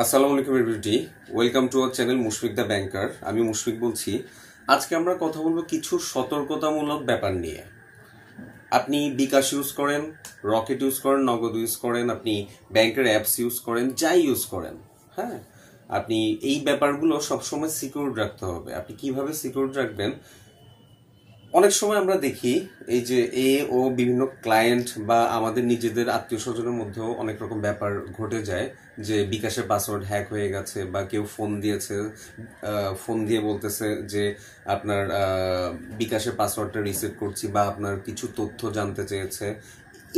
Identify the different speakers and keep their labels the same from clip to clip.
Speaker 1: আসসালামু আলাইকুম everybody, welcome to our channel Mushfiq the banker. আমি মুশফিক বলছি। আজকে আমরা কথা বলবো কিছু সতর্কতামূলক ব্যাপার নিয়ে। আপনি বিকাশ ইউজ করেন, রকেট ইউজ করেন, নগদ ইউজ করেন, আপনি ব্যাংকের অ্যাপস ইউজ করেন, যাই ইউজ করেন, হ্যাঁ, আপনি এই ব্যাপারগুলো সবসময় সিকিউর রাখতে হবে। আপনি কিভাবে সিকিউর রাখবেন? অনেক সময় আমরা দেখি এই যে ও বিভিন্ন ক্লায়েন্ট বা আমাদের নিজেদের আত্মীয় স্বজনের মধ্যেও অনেক রকম ব্যাপার ঘটে যায় যে বিকাশের পাসওয়ার্ড হ্যাক হয়ে গেছে বা কেউ ফোন দিয়েছে, ফোন দিয়ে বলতেছে যে আপনার বিকাশের পাসওয়ার্ডটা রিসেট করছি বা আপনার কিছু তথ্য জানতে চেয়েছে।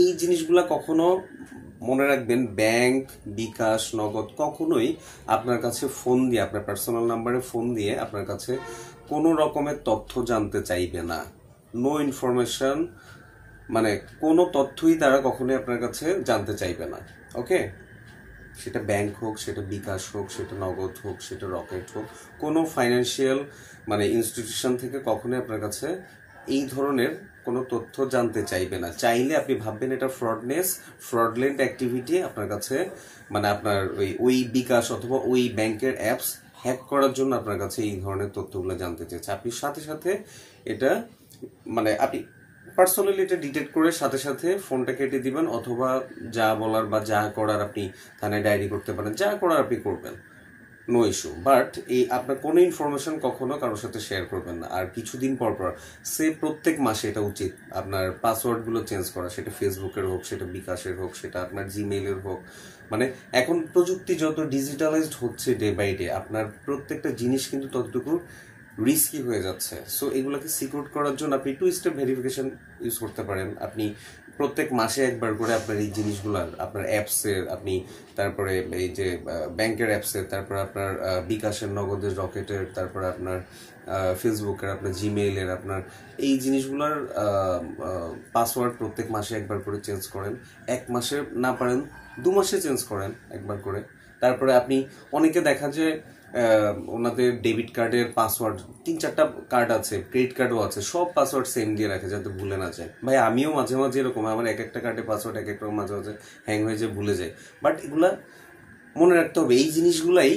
Speaker 1: এই জিনিসগুলা কখনো মনে রাখবেন, ব্যাংক, বিকাশ, নগদ কখনোই আপনার কাছে ফোন দিয়ে, আপনার পার্সোনাল নাম্বারে ফোন দিয়ে আপনার কাছে কোনো রকমের তথ্য জানতে চাইবে না। নো ইনফরমেশন, মানে কোনো তথ্যই তারা কখনোই আপনার কাছে জানতে চাইবে না। ওকে, সেটা ব্যাংক হোক, সেটা বিকাশ হোক, সেটা নগদ হোক, সেটা রকেট হোক, কোনো ফাইন্যান্সিয়াল মানে ইনস্টিটিউশন থেকে কখনোই আপনার কাছে এই ধরনের কোনো তথ্য জানতে চাইবে না। চাইলে আপনি ভাববেন এটা ফ্রডলেন্ট অ্যাক্টিভিটি আপনার কাছে, মানে আপনার ওই বিকাশ অথবা ওই ব্যাংকের অ্যাপস হ্যাক করার জন্য আপনার কাছে এই ধরনের তথ্যগুলো জানতে চেয়েছে। আপনি সাথে সাথে এটা মানে আপনি পার্সোনালি এটা ডিটেক্ট করে সাথে সাথে ফোনটা কেটে দিবেন, অথবা যা বলার বা যা করার আপনি থানায় ডায়েরি করতে পারেন, যা করার আপনি করবেন, নো ইস্যু। বাট এই আপনার কোনো ইনফরমেশন কখনো কারোর সাথে শেয়ার করবেন না। আর কিছুদিন পর পর প্রত্যেক মাসে এটা উচিত আপনার পাসওয়ার্ডগুলো চেঞ্জ করা, সেটা ফেসবুকের হোক, সেটা বিকাশের হোক, সেটা আপনার জিমেইলের হোক। মানে এখন প্রযুক্তি যত ডিজিটালাইজড হচ্ছে ডে বাই ডে, আপনার প্রত্যেকটা জিনিস কিন্তু ততটুকু রিস্কি হয়ে যাচ্ছে। সো এগুলোকে সিকিউর করার জন্য আপনি টু স্টেপ ভেরিফিকেশন ইউজ করতে পারেন। আপনি প্রত্যেক মাসে একবার করে আপনার এই জিনিসগুলার, আপনার অ্যাপসের, আপনি তারপরে এই যে ব্যাংকের অ্যাপসের, তারপরে আপনার বিকাশের, নগদের, রকেটের, তারপরে আপনার ফেসবুকের, আপনার জিমেইলের, আপনার এই জিনিসগুলোর পাসওয়ার্ড প্রত্যেক মাসে একবার করে চেঞ্জ করেন। এক মাসে না পারেন 2 মাসে চেঞ্জ করেন একবার করে। তারপরে আপনি অনেকে দেখা যায় ওনাদের ডেবিট কার্ডের পাসওয়ার্ড 3-4টা কার্ড আছে, ক্রেডিট কার্ডও আছে, সব পাসওয়ার্ড সেম দিয়ে রাখে যাতে ভুলে না যায়। ভাই আমিও মাঝে মাঝে এরকম, আমার এক একটা কার্ডের পাসওয়ার্ড এক এক রকম, মাঝে মাঝে হ্যাং হয়ে যায়, ভুলে যায়। বাট এগুলা মনে রাখতে হবে, এই জিনিসগুলাই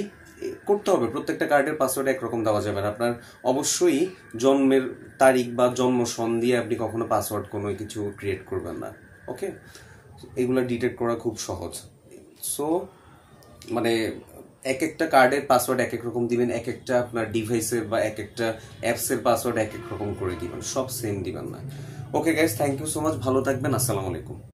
Speaker 1: করতে হবে। প্রত্যেকটা কার্ডের পাসওয়ার্ড একরকম দেওয়া যাবে না। আপনার অবশ্যই জন্মের তারিখ বা জন্ম সন দিয়ে আপনি কখনো পাসওয়ার্ড কোনো কিছু ক্রিয়েট করবেন না। ওকে, এগুলা ডিটেক্ট করা খুব সহজ। সো মানে এক একটা কার্ডের পাসওয়ার্ড এক এক রকম দিবেন, এক একটা আপনার ডিভাইসের বা এক একটা অ্যাপসের পাসওয়ার্ড এক এক রকম করে দিবেন, সব সেম দিবেন না। Okay guys, thank you so much, ভালো থাকবেন, আসসালামু আলাইকুম।